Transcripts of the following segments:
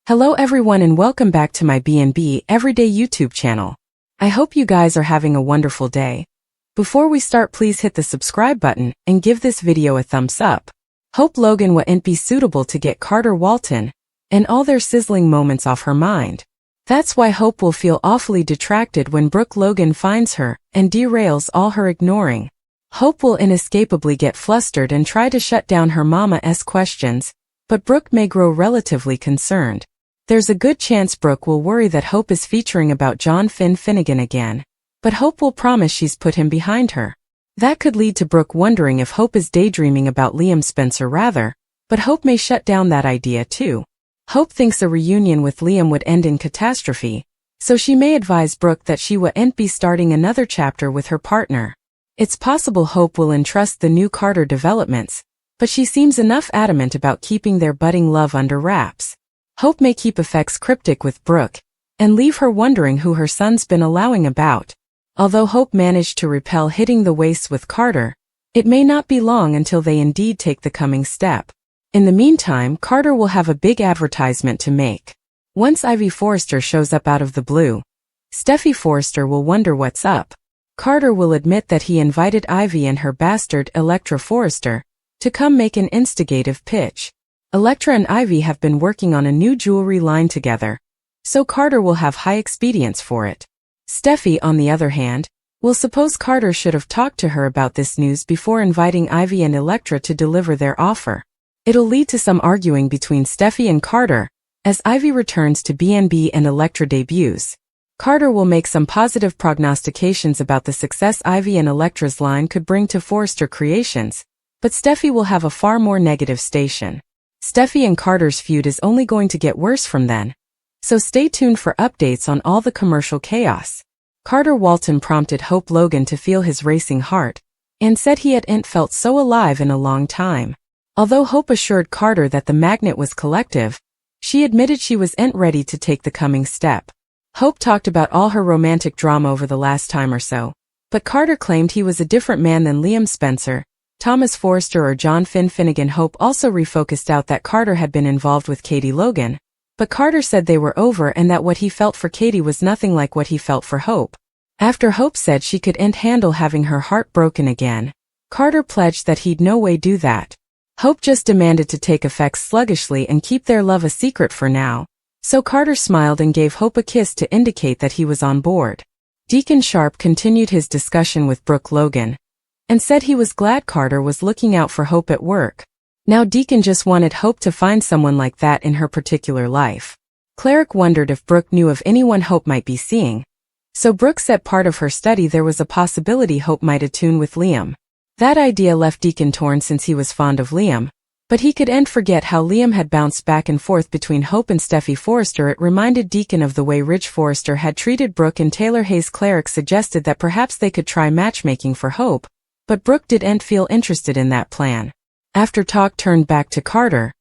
Hello everyone and welcome back to my B&B Everyday YouTube channel. I hope you guys are having a wonderful day. Before we start, please hit the subscribe button and give this video a thumbs up. Hope Logan wouldn't be suitable to get Carter Walton and all their sizzling moments off her mind. That's why Hope will feel awfully detracted when Brooke Logan finds her and derails all her ignoring. Hope will inescapably get flustered and try to shut down her mama's questions, but Brooke may grow relatively concerned. There's a good chance Brooke will worry that Hope is featuring about John Finnegan again, but Hope will promise she's put him behind her. That could lead to Brooke wondering if Hope is daydreaming about Liam Spencer rather, but Hope may shut down that idea too. Hope thinks a reunion with Liam would end in catastrophe, so she may advise Brooke that she wouldn't be starting another chapter with her partner. It's possible Hope will entrust the new Carter developments, but she seems enough adamant about keeping their budding love under wraps. Hope may keep effects cryptic with Brooke and leave her wondering who her son's been allowing about. Although Hope managed to repel hitting the waist with Carter, it may not be long until they indeed take the coming step. In the meantime, Carter will have a big advertisement to make. Once Ivy Forrester shows up out of the blue, Steffy Forrester will wonder what's up. Carter will admit that he invited Ivy and her bastard, Electra Forrester, to come make an instigative pitch. Electra and Ivy have been working on a new jewelry line together, so Carter will have high expedience for it. Steffy, on the other hand, will suppose Carter should have talked to her about this news before inviting Ivy and Electra to deliver their offer. It'll lead to some arguing between Steffy and Carter, as Ivy returns to B&B and Electra debuts. Carter will make some positive prognostications about the success Ivy and Electra's line could bring to Forrester Creations, but Steffy will have a far more negative station. Steffy and Carter's feud is only going to get worse from then, so stay tuned for updates on all the commercial chaos. Carter Walton prompted Hope Logan to feel his racing heart, and said he hadn't felt so alive in a long time. Although Hope assured Carter that the magnet was collective, she admitted she wasn't ready to take the coming step. Hope talked about all her romantic drama over the last time or so, but Carter claimed he was a different man than Liam Spencer, Thomas Forrester or John Finnegan. Hope also refocused out that Carter had been involved with Katie Logan, but Carter said they were over and that what he felt for Katie was nothing like what he felt for Hope. After Hope said she couldn't handle having her heart broken again, Carter pledged that he'd no way do that. Hope just demanded to take effects sluggishly and keep their love a secret for now, so Carter smiled and gave Hope a kiss to indicate that he was on board. Deacon Sharp continued his discussion with Brooke Logan, and said he was glad Carter was looking out for Hope at work. Now Deacon just wanted Hope to find someone like that in her particular life. Cleric wondered if Brooke knew of anyone Hope might be seeing, so Brooke said part of her study there was a possibility Hope might attune with Liam. That idea left Deacon torn since he was fond of Liam, but he couldn't forget how Liam had bounced back and forth between Hope and Steffy Forrester. It reminded Deacon of the way Ridge Forrester had treated Brooke and Taylor Hayes. Cleric suggested that perhaps they could try matchmaking for Hope, but Brooke didn't feel interested in that plan. After talk turned back to Carter,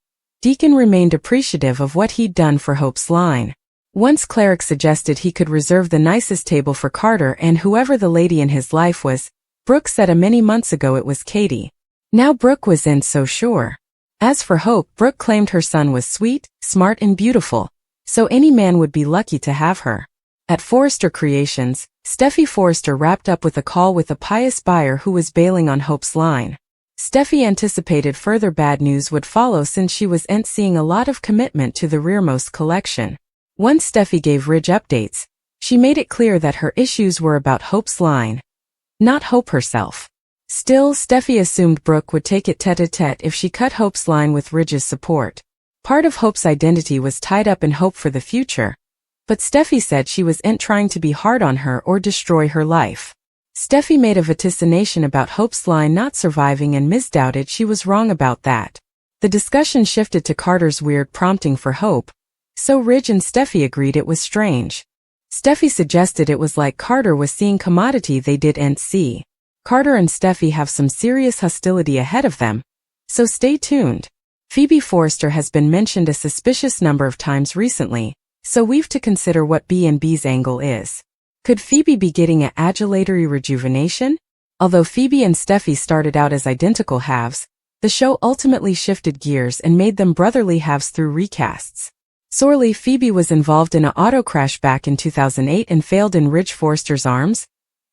Deacon remained appreciative of what he'd done for Hope's line. Once Cleric suggested he could reserve the nicest table for Carter and whoever the lady in his life was, Brooke said many months ago it was Katie. Now Brooke wasn't so sure. As for Hope, Brooke claimed her son was sweet, smart and beautiful, so any man would be lucky to have her. At Forrester Creations, Steffy Forrester wrapped up with a call with a pious buyer who was bailing on Hope's line. Steffy anticipated further bad news would follow since she wasn't seeing a lot of commitment to the rearmost collection. Once Steffy gave Ridge updates, she made it clear that her issues were about Hope's line, not Hope herself. Still, Steffy assumed Brooke would take it tete-a-tete if she cut Hope's line with Ridge's support. Part of Hope's identity was tied up in hope for the future, but Steffy said she wasn't trying to be hard on her or destroy her life. Steffy made a vaticination about Hope's line not surviving and misdoubted she was wrong about that. The discussion shifted to Carter's weird prompting for Hope, so Ridge and Steffy agreed it was strange. Steffy suggested it was like Carter was seeing commodity they didn't see. Carter and Steffy have some serious hostility ahead of them, so stay tuned. Phoebe Forrester has been mentioned a suspicious number of times recently, so we've to consider what B&B's angle is. Could Phoebe be getting an adulatory rejuvenation? Although Phoebe and Steffy started out as identical halves, the show ultimately shifted gears and made them brotherly halves through recasts. Sorely, Phoebe was involved in an auto crash back in 2008 and failed in Ridge Forrester's arms?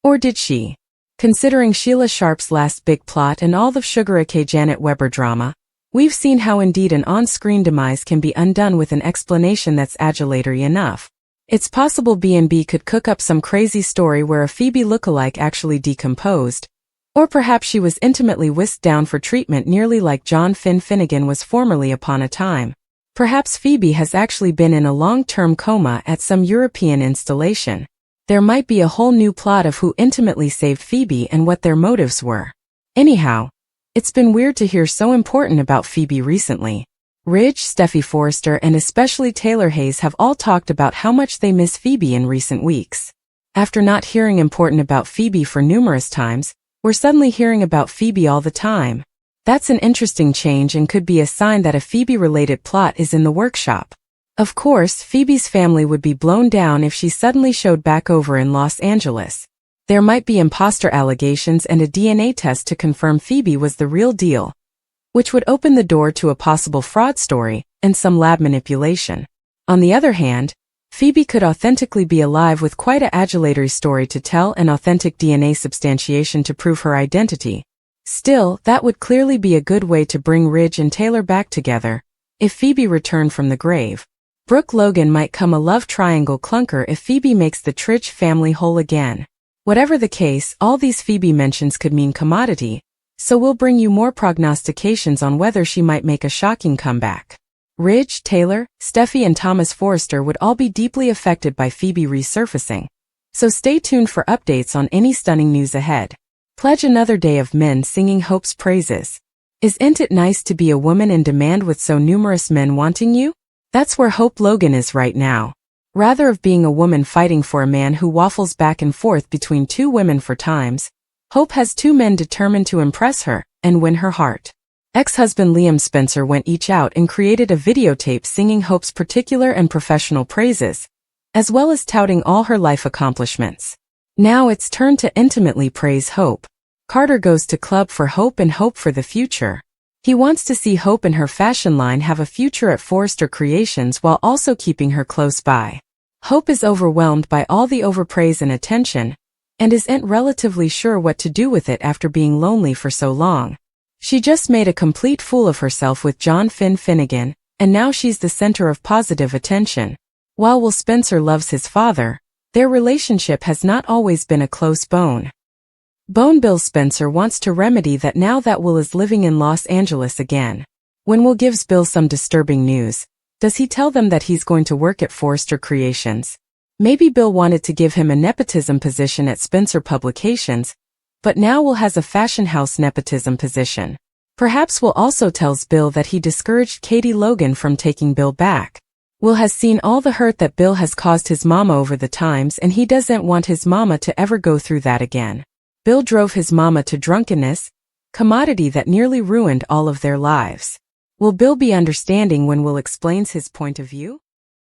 Or did she? Considering Sheila Sharp's last big plot and all the Sugar aka Janet Weber drama, we've seen how indeed an on-screen demise can be undone with an explanation that's adulatory enough. It's possible B&B could cook up some crazy story where a Phoebe lookalike actually decomposed, or perhaps she was intimately whisked down for treatment nearly like John Finnegan was formerly upon a time. Perhaps Phoebe has actually been in a long-term coma at some European installation. There might be a whole new plot of who intimately saved Phoebe and what their motives were. Anyhow, it's been weird to hear so important about Phoebe recently. Ridge, Steffy Forrester, and especially Taylor Hayes have all talked about how much they miss Phoebe in recent weeks. After not hearing important about Phoebe for numerous times, we're suddenly hearing about Phoebe all the time. That's an interesting change and could be a sign that a Phoebe-related plot is in the workshop. Of course, Phoebe's family would be blown down if she suddenly showed back over in Los Angeles. There might be imposter allegations and a DNA test to confirm Phoebe was the real deal, which would open the door to a possible fraud story and some lab manipulation. On the other hand, Phoebe could authentically be alive with quite an adulatory story to tell and authentic DNA substantiation to prove her identity. Still, that would clearly be a good way to bring Ridge and Taylor back together, if Phoebe returned from the grave. Brooke Logan might come a love triangle clunker if Phoebe makes the Tritch family whole again. Whatever the case, all these Phoebe mentions could mean commodity, so we'll bring you more prognostications on whether she might make a shocking comeback. Ridge, Taylor, Steffy and Thomas Forrester would all be deeply affected by Phoebe resurfacing, so stay tuned for updates on any stunning news ahead. Pledge another day of men singing Hope's praises. Isn't it nice to be a woman in demand with so numerous men wanting you? That's where Hope Logan is right now. Rather of being a woman fighting for a man who waffles back and forth between two women for times, Hope has two men determined to impress her and win her heart. Ex-husband Liam Spencer went each out and created a videotape singing Hope's particular and professional praises, as well as touting all her life accomplishments. Now it's turn to intimately praise Hope. Carter goes to club for Hope and hope for the future. He wants to see Hope and her fashion line have a future at Forrester Creations while also keeping her close by. Hope is overwhelmed by all the overpraise and attention, and isn't relatively sure what to do with it after being lonely for so long. She just made a complete fool of herself with John Finnegan, and now she's the center of positive attention. While Will Spencer loves his father, their relationship has not always been a close bone. Bill Spencer wants to remedy that now that Will is living in Los Angeles again. When Will gives Bill some disturbing news, does he tell them that he's going to work at Forrester Creations? Maybe Bill wanted to give him a nepotism position at Spencer Publications, but now Will has a fashion house nepotism position. Perhaps Will also tells Bill that he discouraged Katie Logan from taking Bill back. Will has seen all the hurt that Bill has caused his mama over the times and he doesn't want his mama to ever go through that again. Bill drove his mama to drunkenness, commodity that nearly ruined all of their lives. Will Bill be understanding when Will explains his point of view?